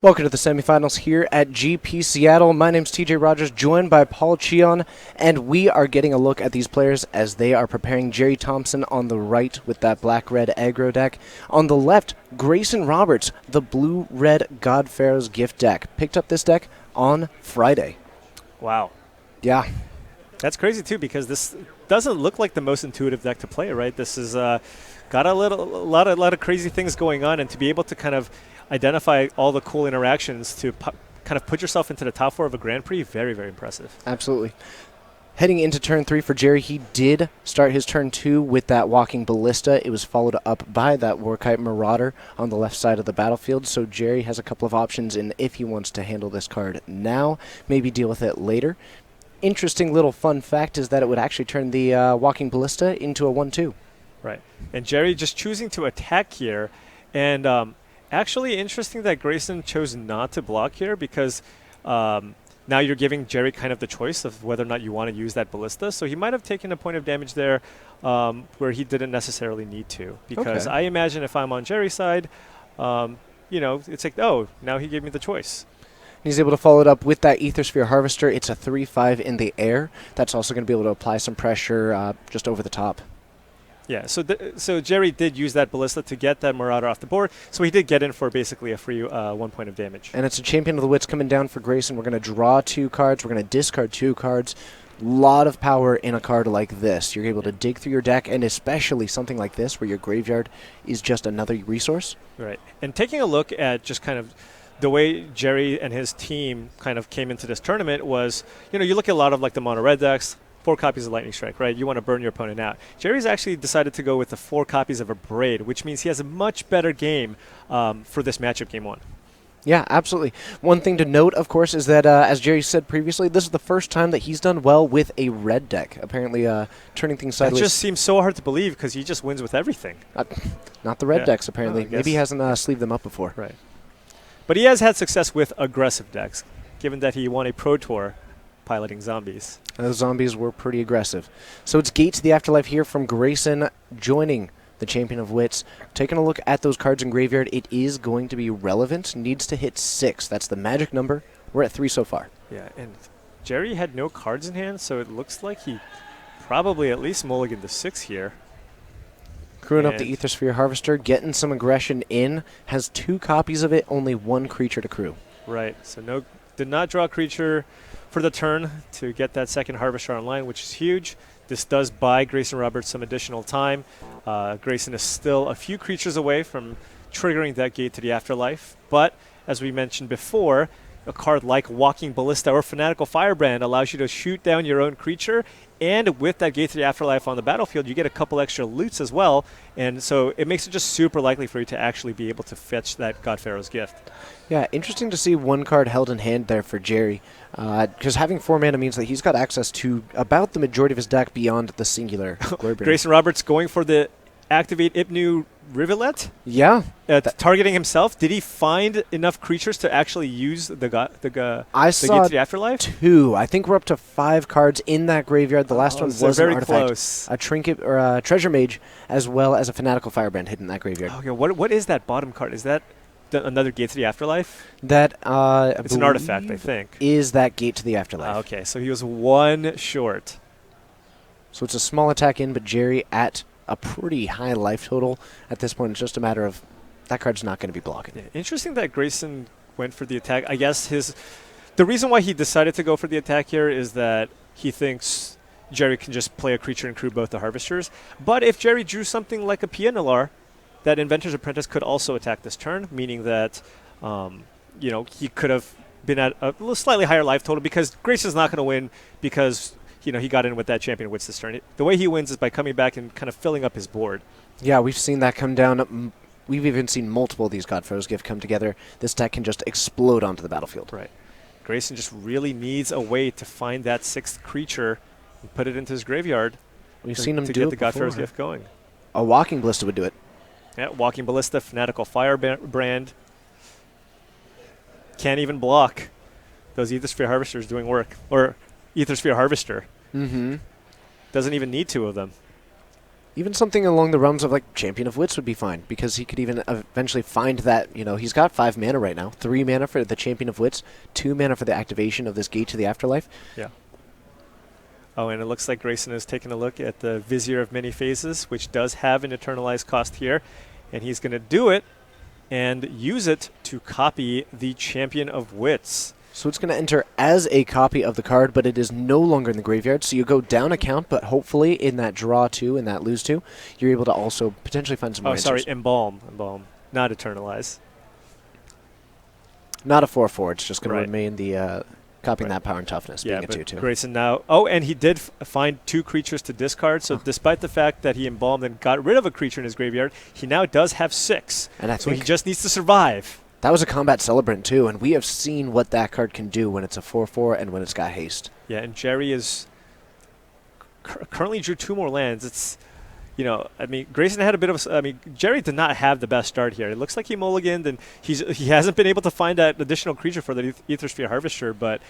Welcome to the semifinals here at GP Seattle. My name's TJ Rogers, joined by Paul Cheon, and we are getting a look at these players as they are preparing. Jerry Thompson on the right with that black-red aggro deck. On the left, Grayson Roberts, the blue-red God Pharaoh's gift deck. Picked up this deck on Friday. Wow. Yeah. That's crazy, too, because this doesn't look like the most intuitive deck to play, right? This is got a lot of crazy things going on, and to be able to kind of identify all the cool interactions to kind of put yourself into the top four of a Grand Prix, very, very impressive. Absolutely. Heading into turn 3 for Jerry, he did start his turn 2 with that Walking Ballista. It was followed up by that Warkite Marauder on the left side of the battlefield, so Jerry has a couple of options in if he wants to handle this card now, maybe deal with it later. Interesting little fun fact is that it would actually turn the Walking Ballista into a 1-2. Right. And Jerry just choosing to attack here, and actually interesting that Grayson chose not to block here because now you're giving Jerry kind of the choice of whether or not you want to use that Ballista. So he might have taken a point of damage there where he didn't necessarily need to. Because I imagine if I'm on Jerry's side, it's like, oh, now he gave me the choice. He's able to follow it up with that Aethersphere Harvester. It's a 3/5 in the air. That's also going to be able to apply some pressure just over the top. Yeah, so Jerry did use that Ballista to get that Marauder off the board, so he did get in for basically a free 1 point of damage. And it's a Champion of the Wits coming down for Grayson. We're going to draw 2 cards. We're going to discard 2 cards. Lot of power in a card like this. You're able to dig through your deck, and especially something like this where your graveyard is just another resource. Right, and taking a look at just kind of the way Jerry and his team kind of came into this tournament was, you look at a lot of like the mono red decks, 4 copies of Lightning Strike, right? You want to burn your opponent out. Jerry's actually decided to go with the 4 copies of a Braid, which means he has a much better game for this matchup game 1. Yeah, absolutely. One thing to note, of course, is that, as Jerry said previously, this is the first time that he's done well with a red deck. Apparently, turning things sideways. It just seems so hard to believe because he just wins with everything. Not the red decks, apparently. Maybe he hasn't sleeved them up before. Right. But he has had success with aggressive decks, given that he won a Pro Tour piloting zombies. Those zombies were pretty aggressive. So it's Gate to the Afterlife here from Grayson joining the Champion of Wits. Taking a look at those cards in graveyard, it is going to be relevant. Needs to hit 6. That's the magic number. We're at 3 so far. Yeah, and Jerry had no cards in hand, so it looks like he probably at least mulliganed the 6 here. Crewing up the Aethersphere Harvester, getting some aggression in. Has 2 copies of it, only 1 creature to crew. Right, so did not draw a creature for the turn to get that second Harvester online, which is huge. This does buy Grayson Roberts some additional time. Grayson is still a few creatures away from triggering that Gate to the Afterlife, but as we mentioned before, a card like Walking Ballista or Fanatical Firebrand allows you to shoot down your own creature, and with that Gate to the Afterlife on the battlefield, you get a couple extra loots as well, and so it makes it just super likely for you to actually be able to fetch that God Pharaoh's Gift. Yeah, interesting to see 1 card held in hand there for Jerry, because having 4 mana means that he's got access to about the majority of his deck beyond the singular. Grayson Roberts going for the Activate Ipnu Rivulet? Yeah. Targeting himself. Did he find enough creatures to actually use the Gate to the Afterlife? 2. I think we're up to 5 cards in that graveyard. The last one was very an artifact, close. A Trinket or a Treasure Mage, as well as a Fanatical Firebrand hidden in that graveyard. Okay, what is that bottom card? Is that another Gate to the Afterlife? That it's an artifact, I think. Is that Gate to the Afterlife? Okay, so he was 1 short. So it's a small attack in, but Jerry at a pretty high life total at this point. It's just a matter of that card's not going to be blocking. Yeah, interesting that Grayson went for the attack. I guess the reason why he decided to go for the attack here is that he thinks Jerry can just play a creature and crew both the Harvesters. But if Jerry drew something like a Pianalar, that Inventor's Apprentice could also attack this turn, meaning that he could have been at a slightly higher life total because Grayson's not going to win because he got in with that Champion of Wits this turn. The way he wins is by coming back and kind of filling up his board. Yeah, we've seen that come down. We've even seen multiple of these God Pharaoh's Gift come together. This deck can just explode onto the battlefield. Right. Grayson just really needs a way to find that 6th creature and put it into his graveyard. We've seen him to do get it the God Pharaoh's before. Gift going. A Walking Ballista would do it. Yeah, Walking Ballista, Fanatical Firebrand. Can't even block. Those Aethersphere Harvesters doing work. Or Aethersphere Harvester. Mm-hmm. Doesn't even need 2 of them. Even something along the realms of like Champion of Wits would be fine, because he could even eventually find that, he's got 5 mana right now. 3 mana for the Champion of Wits, 2 mana for the activation of this Gate to the Afterlife. Yeah. Oh, and it looks like Grayson is taking a look at the Vizier of Many Phases, which does have an Eternalized cost here. And he's going to do it and use it to copy the Champion of Wits. So it's going to enter as a copy of the card, but it is no longer in the graveyard. So you go down a count, but hopefully in that draw 2 and that lose 2, you're able to also potentially find some more answers. Oh, sorry, Embalm, not Eternalize. Not a 4/4. It's just going Right. to remain the copying that power and toughness, Yeah, being a but 2/2. Grayson now. Oh, and he did find 2 creatures to discard. So despite the fact that he embalmed and got rid of a creature in his graveyard, he now does have 6. And I so he think just needs to survive. that was a Combat Celebrant too, and we have seen what that card can do when it's a 4/4 and when it's got haste. Yeah, and Jerry is currently drew 2 more lands. It's, Grayson had a bit of Jerry did not have the best start here. It looks like he mulliganed, and he hasn't been able to find that additional creature for the Aethersphere Harvester, but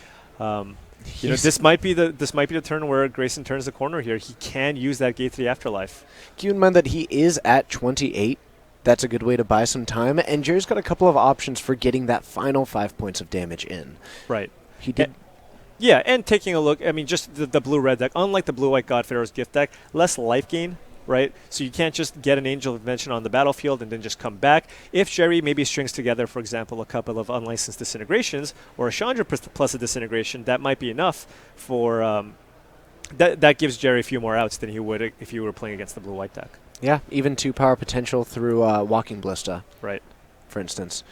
this might be the turn where Grayson turns the corner here. He can use that Gate to the Afterlife. Keep in mind that he is at 28. That's a good way to buy some time, and Jerry's got a couple of options for getting that final 5 points of damage in. Right. He did. Yeah, and taking a look, just the blue-red deck, unlike the blue-white Godfarer's Gift deck, less life gain, right? So you can't just get an Angel of Invention on the battlefield and then just come back. If Jerry maybe strings together, for example, a couple of unlicensed disintegrations or a Chandra plus a disintegration, that might be enough for that gives Jerry a few more outs than he would if you were playing against the blue-white deck. Yeah, even 2 power potential through Walking Ballista, right? For instance.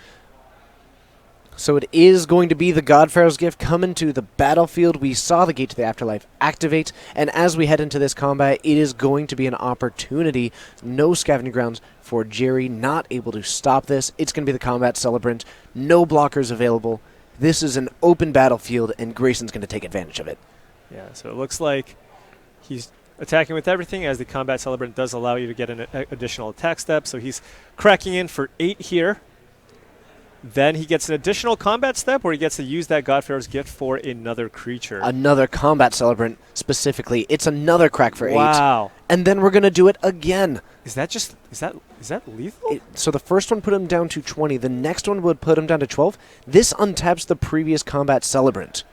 So it is going to be the Godfarer's Gift coming to the battlefield. We saw the Gate to the Afterlife activate, and as we head into this combat, it is going to be an opportunity. No Scavenging Grounds for Jerry, not able to stop this. It's going to be the Combat Celebrant. No blockers available. This is an open battlefield, and Grayson's going to take advantage of it. Yeah, so it looks like he's attacking with everything, as the Combat Celebrant does allow you to get an additional attack step. So he's cracking in for 8 here. Then he gets an additional combat step where he gets to use that Godfarer's Gift for another creature. Another Combat Celebrant specifically. It's another crack for 8. Wow. And then we're going to do it again. Is that lethal? So the first one put him down to 20. The next one would put him down to 12. This untaps the previous Combat Celebrant.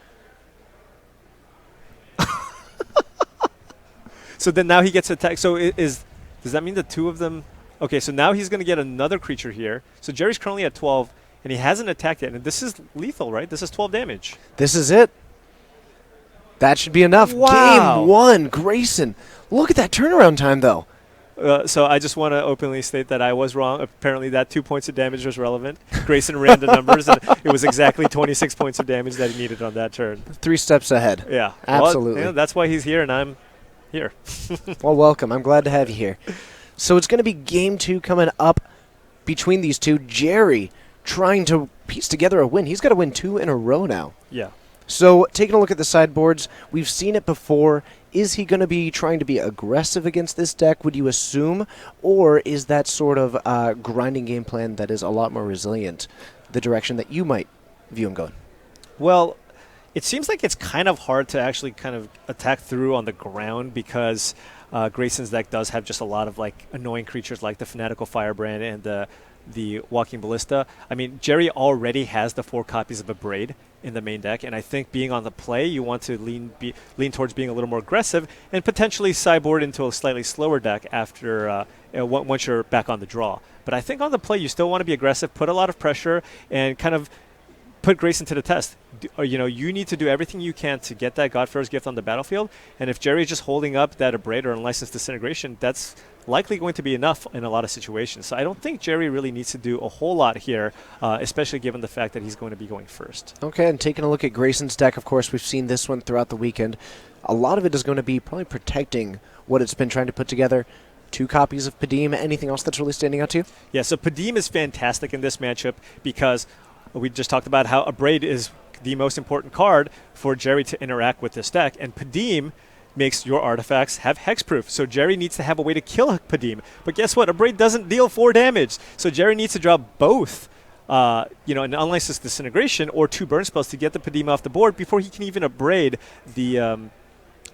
So then now he gets attacked. So does that mean the 2 of them? Okay, so now he's going to get another creature here. So Jerry's currently at 12, and he hasn't attacked yet. And this is lethal, right? This is 12 damage. This is it. That should be enough. Wow. Game 1, Grayson. Look at that turnaround time, though. So I just want to openly state that I was wrong. Apparently that 2 points of damage was relevant. Grayson ran the numbers, and it was exactly 26 points of damage that he needed on that turn. 3 steps ahead. Yeah. Absolutely. Well, that's why he's here, and I'm here. Well, welcome. I'm glad to have you here. So it's going to be game 2 coming up between these two. Jerry trying to piece together a win. He's got to win 2 in a row now. Yeah. So taking a look at the sideboards, we've seen it before. Is he going to be trying to be aggressive against this deck, would you assume? Or is that sort of grinding game plan that is a lot more resilient the direction that you might view him going? Well, it seems like it's kind of hard to actually kind of attack through on the ground because Grayson's deck does have just a lot of like annoying creatures like the Fanatical Firebrand and the Walking Ballista. I mean, Jerry already has the 4 copies of Abrade in the main deck, and I think being on the play, you want to lean towards being a little more aggressive and potentially sideboard into a slightly slower deck after once you're back on the draw. But I think on the play, you still want to be aggressive, put a lot of pressure, and kind of put Grayson to the test. You need to do everything you can to get that Godfarer's Gift on the battlefield, and if Jerry's just holding up that Abrade or Unlicensed Disintegration, that's likely going to be enough in a lot of situations. So I don't think Jerry really needs to do a whole lot here, especially given the fact that he's going to be going first. Okay, and taking a look at Grayson's deck, of course, we've seen this one throughout the weekend. A lot of it is going to be probably protecting what it's been trying to put together. 2 copies of Padim. Anything else that's really standing out to you? Yeah, so Padim is fantastic in this matchup because we just talked about how Abrade is the most important card for Jerry to interact with this deck, and Padim makes your artifacts have hexproof. So Jerry needs to have a way to kill Padim. But guess what? Abrade doesn't deal 4 damage. So Jerry needs to draw both an Unlicensed Disintegration or 2 burn spells to get the Padim off the board before he can even Abrade the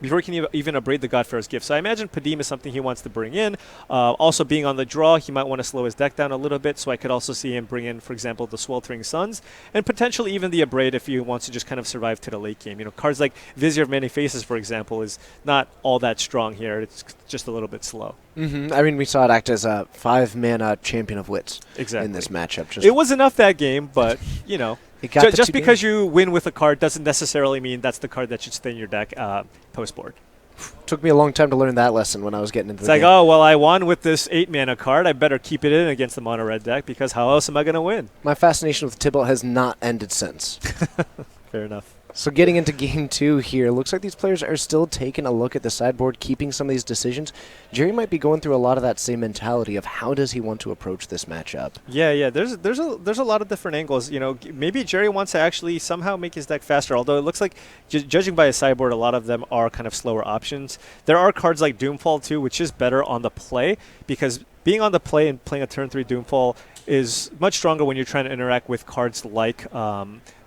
before he can even abrade the Godfarer's Gift. So I imagine Padim is something he wants to bring in. Also, being on the draw, he might want to slow his deck down a little bit, so I could also see him bring in, for example, the Sweltering Suns, and potentially even the Abrade if he wants to just kind of survive to the late game. Cards like Vizier of Many Faces, for example, is not all that strong here. It's just a little bit slow. Mm-hmm. I mean, we saw it act as a 5-mana Champion of Wits in this matchup. It was enough that game, but, just because you win with a card doesn't necessarily mean that's the card that should stay in your deck post-board. Took me a long time to learn that lesson when I was getting into the game. It's like, oh, well, I won with this 8-mana card. I better keep it in against the mono-red deck because how else am I going to win? My fascination with Tibalt has not ended since. Fair enough. So getting into Game 2 here, looks like these players are still taking a look at the sideboard, keeping some of these decisions. Jerry might be going through a lot of that same mentality of how does he want to approach this matchup. Yeah. There's a lot of different angles. Maybe Jerry wants to actually somehow make his deck faster, although it looks like, judging by his sideboard, a lot of them are kind of slower options. There are cards like Doomfall too, which is better on the play, because being on the play and playing a turn 3 Doomfall is much stronger when you're trying to interact with cards like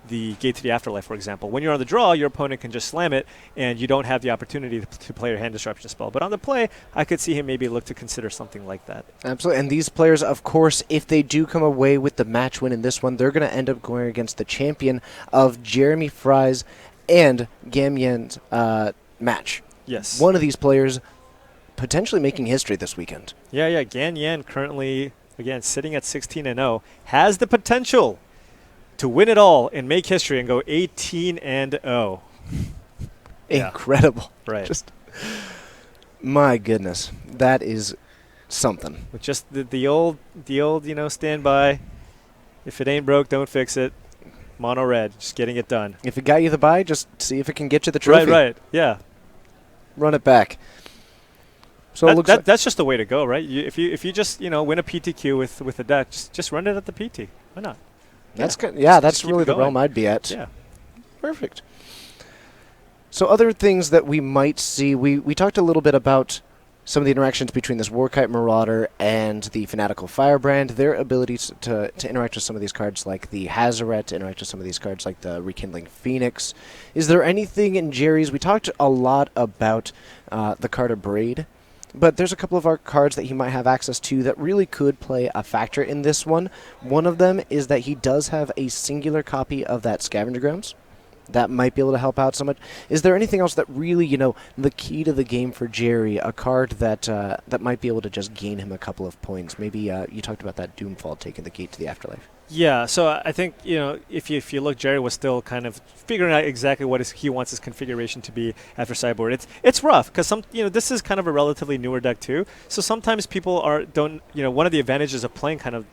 the Gate to the Afterlife, for example. When you're on the draw, your opponent can just slam it, and you don't have the opportunity to play your hand disruption spell. But on the play, I could see him maybe look to consider something like that. Absolutely. And these players, of course, if they do come away with the match win in this one, they're going to end up going against the champion of Jeremy Fry's and Gamyen's match. Yes. One of these players potentially making history this weekend. Yeah. Ganyan currently, again, sitting at 16-0, has the potential to win it all and make history and go 18-0. Incredible. Right. Just, my goodness, that is something. With just the old, stand by. If it ain't broke, don't fix it. Mono red, just getting it done. If it got you the buy, just see if it can get you the trophy. Right. Yeah. Run it back. So that's just the way to go, right? If you just win a PTQ with a deck, just run it at the PT. Why not? That's good. Yeah, that's really the realm I'd be at. Yeah. Perfect. So other things that we might see, we talked a little bit about some of the interactions between this Warkite Marauder and the Fanatical Firebrand, their ability to interact with some of these cards like the Hazaret, to interact with some of these cards like the Rekindling Phoenix. Is there anything in Jerry's? We talked a lot about the card Abrade, but there's a couple of our cards that he might have access to that really could play a factor in this one. One of them is that he does have a singular copy of that Scavenger Grounds. That might be able to help out somewhat. Is there anything else that really, the key to the game for Jerry, a card that that might be able to just gain him a couple of points? Maybe you talked about that Doomfall taking the Gate to the Afterlife. Yeah, so I think, if you look, Jerry was still kind of figuring out exactly what he wants his configuration to be after sideboard. It's rough because this is kind of a relatively newer deck too. So sometimes people don't one of the advantages of playing kind of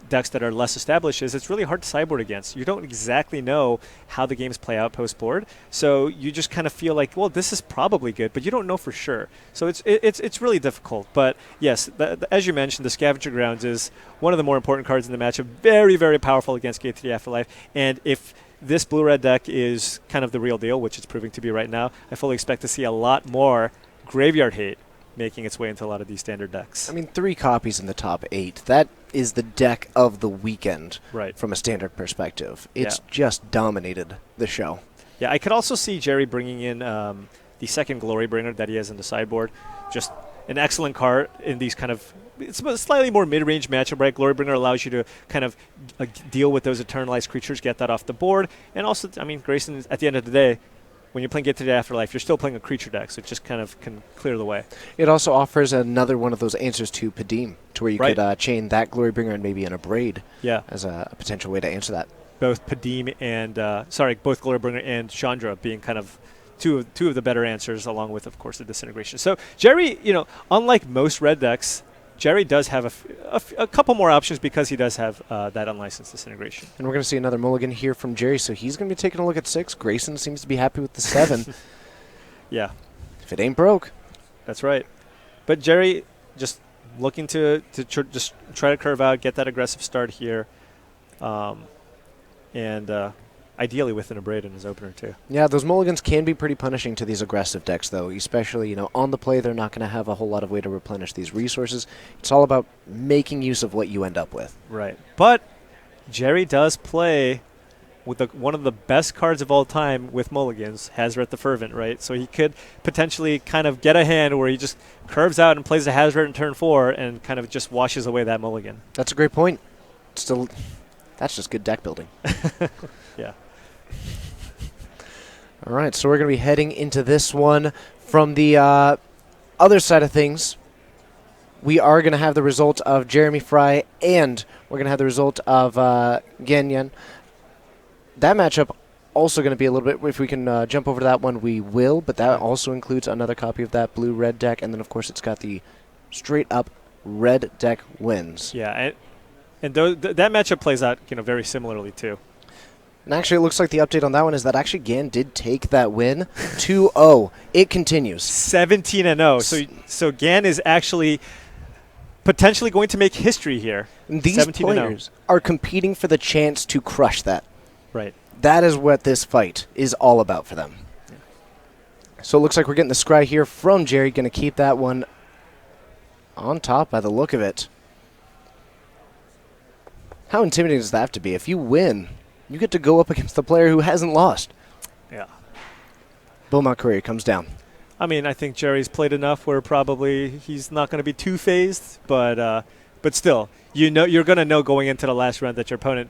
decks that are less established is it's really hard to sideboard against. You don't exactly know how the games play out post-board, so you just kind of feel like, well, this is probably good, but you don't know for sure. So it's really difficult. But yes, as you mentioned, the Scavenger Grounds is one of the more important cards in the matchup. Very, very powerful against Gate to the Afterlife. And if this blue-red deck is kind of the real deal, which it's proving to be right now, I fully expect to see a lot more Graveyard Hate making its way into a lot of these standard decks. I mean, 3 copies in the top 8. That is the deck of the weekend, right, from a standard perspective. It's just dominated the show. Yeah, I could also see Jerry bringing in the second Glory Bringer that he has in the sideboard. Just an excellent card in these kind of, it's a slightly more mid-range matchup, right? Glory Bringer allows you to kind of deal with those eternalized creatures, get that off the board. And also, I mean, Grayson, at the end of the day, when you're playing Get to the Afterlife, you're still playing a creature deck, so it just kind of can clear the way. It also offers another one of those answers to Padim, to where you could chain that Glorybringer and maybe an Abrade as a potential way to answer that. Both Padim and, both Glorybringer and Chandra being kind of two of the better answers, along with, of course, the Disintegration. So Jerry, unlike most red decks, Jerry does have a couple more options because he does have that unlicensed Disintegration. And we're going to see another mulligan here from Jerry, so he's going to be taking a look at 6. Grayson seems to be happy with the 7. Yeah. If it ain't broke. That's right. But Jerry just looking to just try to curve out, get that aggressive start here, and ideally with an Abrade in his opener too. Yeah, those mulligans can be pretty punishing to these aggressive decks, though. Especially, on the play, they're not going to have a whole lot of way to replenish these resources. It's all about making use of what you end up with. Right. But Jerry does play with one of the best cards of all time with mulligans, Hazret the Fervent, right? So he could potentially kind of get a hand where he just curves out and plays a Hazret in turn 4 and kind of just washes away that mulligan. That's a great point. Still, that's just good deck building. Yeah. All right, so we're going to be heading into this one from the other side of things. We are going to have the result of Jeremy Fry, and we're going to have the result of Genyan. That matchup also going to be a little bit, if we can jump over to that one, we will, but that also includes another copy of that blue-red deck, and then, of course, it's got the straight-up red deck wins. Yeah, and that matchup plays out very similarly, too. And actually, it looks like the update on that one is that actually Gan did take that win 2-0. It continues. 17-0. So Gan is actually potentially going to make history here. And these players are competing for the chance to crush that. Right. That is what this fight is all about for them. Yeah. So it looks like we're getting the scry here from Jerry. Going to keep that one on top by the look of it. How intimidating does that have to be? If you win, you get to go up against the player who hasn't lost. Yeah. Beaumont Courier comes down. I mean, I think Jerry's played enough where probably he's not going to be too phased, but still, you're going to know going into the last round that your opponent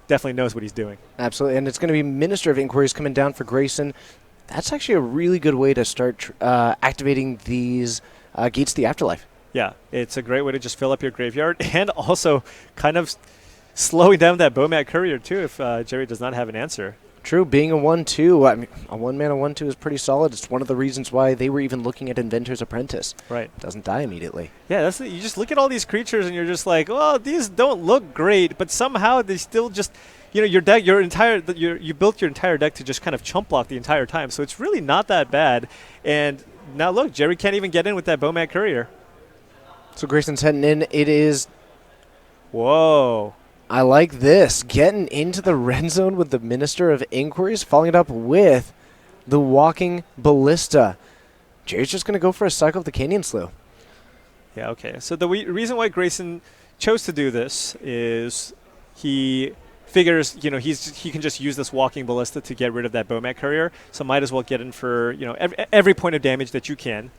definitely knows what he's doing. Absolutely, and it's going to be Minister of Inquiries coming down for Grayson. That's actually a really good way to start activating these Gates to the Afterlife. Yeah, it's a great way to just fill up your graveyard and also kind of slowing down that Beaumont Courier, too, if Jerry does not have an answer. True, being a 1-2, I mean, a one-mana 1-2 is pretty solid. It's one of the reasons why they were even looking at Inventor's Apprentice. Right. It doesn't die immediately. Yeah, you just look at all these creatures and you're just like, oh, these don't look great, but somehow they still just, your deck, you built your entire deck to just kind of chump block the entire time, so it's really not that bad. And now look, Jerry can't even get in with that Beaumont Courier. So Grayson's heading in. It is... Whoa. I like this. Getting into the red zone with the Minister of Inquiries, following it up with the Walking Ballista. Jerry's just going to go for a cycle of the Canyon Slough. Yeah, okay. So the reason why Grayson chose to do this is he figures, he can just use this Walking Ballista to get rid of that Beaumont Courier, so might as well get in for, every point of damage that you can.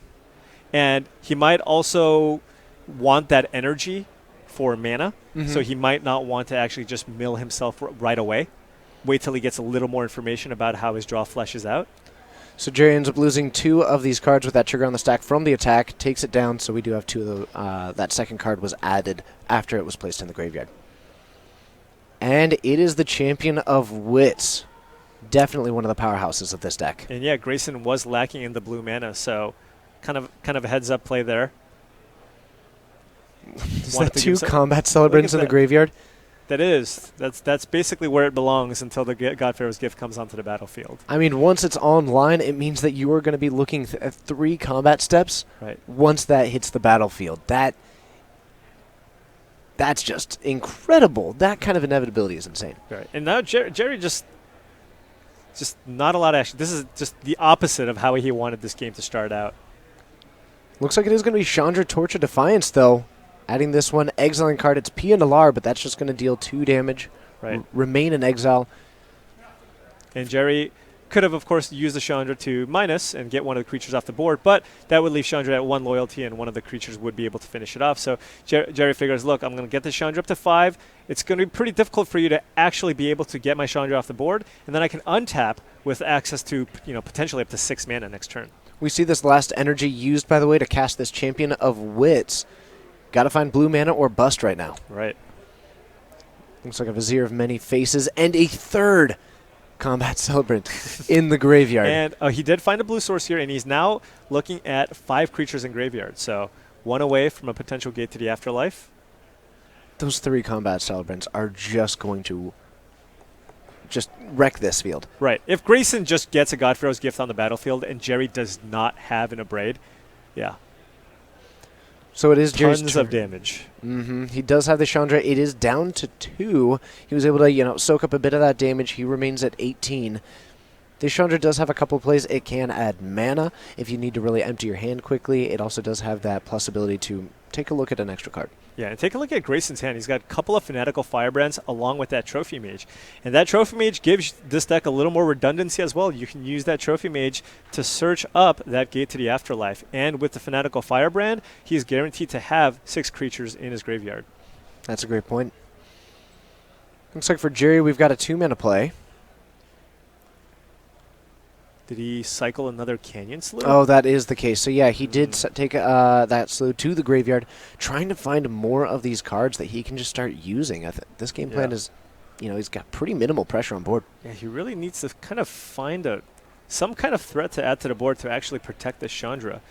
And he might also want that energy for mana, so he might not want to actually just mill himself right away. Wait till he gets a little more information about how his draw fleshes out. So Jerry ends up losing 2 of these cards with that trigger on the stack from the attack, takes it down, so we do have 2 of the, that second card was added after it was placed in the graveyard. And it is the Champion of Wits. Definitely one of the powerhouses of this deck. And yeah, Grayson was lacking in the blue mana, so kind of a heads-up play there. Is that 2 combat celebrants in the graveyard? That is. That's basically where it belongs until the Godpharaoh's Gift comes onto the battlefield. I mean, once it's online, it means that you are going to be looking at 3 combat steps once that hits the battlefield. That's just incredible. That kind of inevitability is insane. Right. And now Jerry just not a lot of action. This is just the opposite of how he wanted this game to start out. Looks like it is going to be Chandra Torch of Defiance, though. Adding this one, exiling card. It's Pia Nalar, but that's just going to deal 2 damage. Right. Remain in exile. And Jerry could have, of course, used the Chandra to minus and get one of the creatures off the board, but that would leave Chandra at 1 loyalty, and one of the creatures would be able to finish it off. So Jerry figures, look, I'm going to get this Chandra up to 5. It's going to be pretty difficult for you to actually be able to get my Chandra off the board, and then I can untap with access to potentially up to 6 mana next turn. We see this last energy used, by the way, to cast this Champion of Wits. Got to find blue mana or bust right now. Right. Looks like a Vizier of Many Faces and a 3rd combat celebrant in the graveyard. And he did find a blue source here, and he's now looking at 5 creatures in graveyard. So 1 away from a potential Gate to the Afterlife. Those 3 combat celebrants are just going to just wreck this field. Right. If Grayson just gets a Godpharaoh's Gift on the battlefield and Jerry does not have an Abrade, yeah. So it is Jerry's tons of damage. He does have the Chandra. It is down to 2. He was able to, soak up a bit of that damage. He remains at 18. The Chandra does have a couple of plays. It can add mana if you need to really empty your hand quickly. It also does have that plus ability to take a look at an extra card. Yeah, and take a look at Grayson's hand. He's got a couple of Fanatical Firebrands along with that Trophy Mage. And that Trophy Mage gives this deck a little more redundancy as well. You can use that Trophy Mage to search up that Gate to the Afterlife. And with the Fanatical Firebrand, he's guaranteed to have 6 creatures in his graveyard. That's a great point. Looks like for Jerry, we've got a 2-mana play. Did he cycle another Canyon Slough? Oh, that is the case. So, yeah, he did take that Slough to the graveyard, trying to find more of these cards that he can just start using. This game plan is, he's got pretty minimal pressure on board. Yeah, he really needs to kind of find some kind of threat to add to the board to actually protect the Chandra.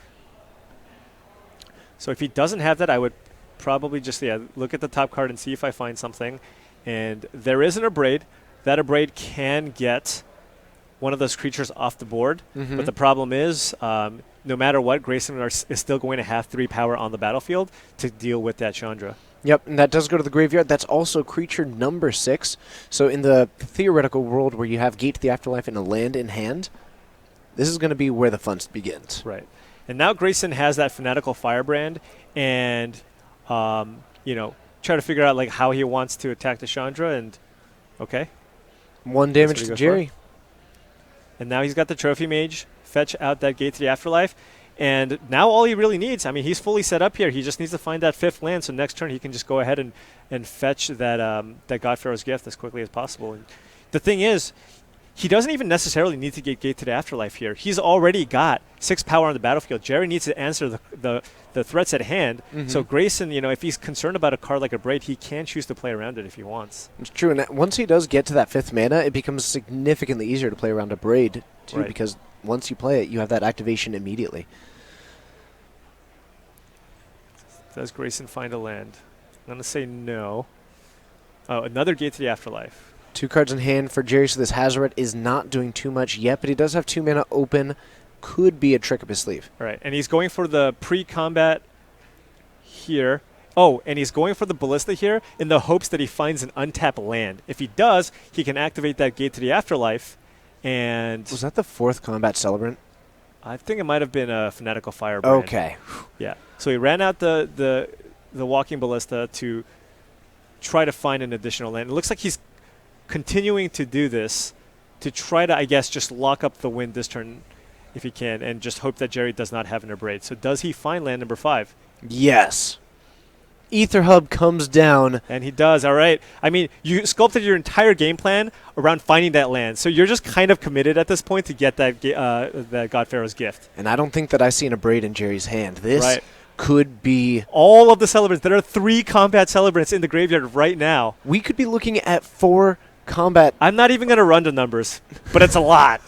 So if he doesn't have that, I would probably just look at the top card and see if I find something. And there is an Abrade. That Abrade can get one of those creatures off the board. But the problem is, no matter what, Grayson is still going to have 3 power on the battlefield to deal with that Chandra. Yep, and that does go to the graveyard. That's also creature number 6. So in the theoretical world where you have Gate to the Afterlife and a land in hand, this is going to be where the fun begins. Right. And now Grayson has that Fanatical Firebrand and, try to figure out how he wants to attack the Chandra. And, okay. 1 damage to Jerry. And now he's got the Trophy Mage, fetch out that Gate to the Afterlife. And now all he really needs, he's fully set up here. He just needs to find that 5th land, so next turn he can just go ahead and fetch that God Pharaoh's Gift as quickly as possible. And the thing is, he doesn't even necessarily need to get Gate to the Afterlife here. He's already got 6 power on the battlefield. Jerry needs to answer the threats at hand. So Grayson, if he's concerned about a card like Abrade, he can choose to play around it if he wants. It's true, and once he does get to that 5th mana, it becomes significantly easier to play around Abrade, too, because once you play it, you have that activation immediately. Does Grayson find a land? I'm going to say no. Oh, another Gate to the Afterlife. 2 cards in hand for Jerry, so this Hazoret is not doing too much yet, but he does have 2 mana open. Could be a trick up his sleeve. All right, and he's going for the pre-combat here. Oh, and he's going for the Ballista here in the hopes that he finds an untapped land. If he does, he can activate that Gate to the Afterlife. And was that the 4th combat Celebrant? I think it might have been a Fanatical Firebrand. Okay. Yeah. So he ran out the Walking Ballista to try to find an additional land. It looks like he's continuing to do this to try to, I guess, just lock up the win this turn if he can and just hope that Jerry does not have an Abrade. So does he find land number 5? Yes. Ether Hub comes down. And he does, all right. You sculpted your entire game plan around finding that land. So you're just kind of committed at this point to get that God Pharaoh's Gift. And I don't think that I see an Abrade in Jerry's hand. This could be all of the Celebrants. There are 3 combat Celebrants in the graveyard right now. We could be looking at 4 combat. I'm not even going to run the numbers, but it's a lot.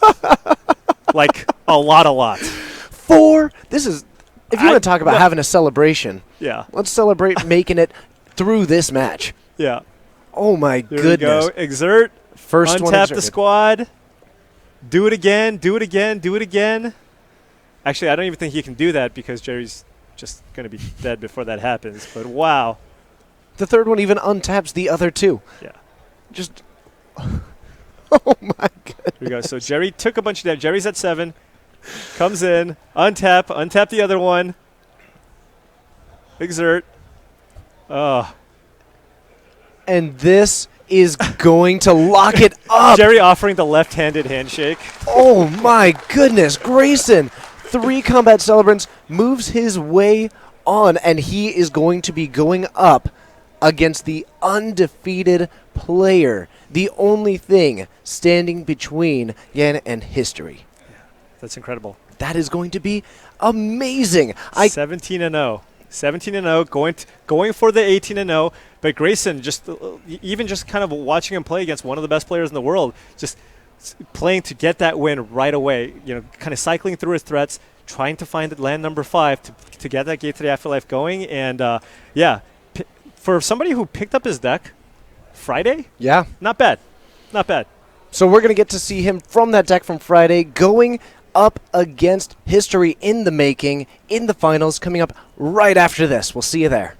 A lot. 4? This is, if you want to talk about having a celebration, let's celebrate making it through this match. Yeah. Oh, my There goodness. We go. Exert. First one untap the squad. Do it again. Do it again. Do it again. Actually, I don't even think he can do that because Jerry's just going to be dead before that happens. But wow. The 3rd one even untaps the other 2. Yeah. Just... Oh, my goodness. Here we go. So Jerry took a bunch of damage. Jerry's at 7. Comes in. Untap the other one. Exert. Oh. And this is going to lock it up. Jerry offering the left-handed handshake. Oh, my goodness. Grayson, 3 combat Celebrants, moves his way on, and he is going to be going up against the undefeated player. The only thing standing between Yan and history. That's incredible. That is going to be amazing. 17-0. 17-0, going for the 18-0. But Grayson, even just kind of watching him play against one of the best players in the world, just playing to get that win right away. Kind of cycling through his threats, trying to find land number 5 to get that Gate to the Afterlife going. And for somebody who picked up his deck Friday, not bad. So we're going to get to see him from that deck from Friday going up against history in the making in the finals coming up right after this. We'll see you there.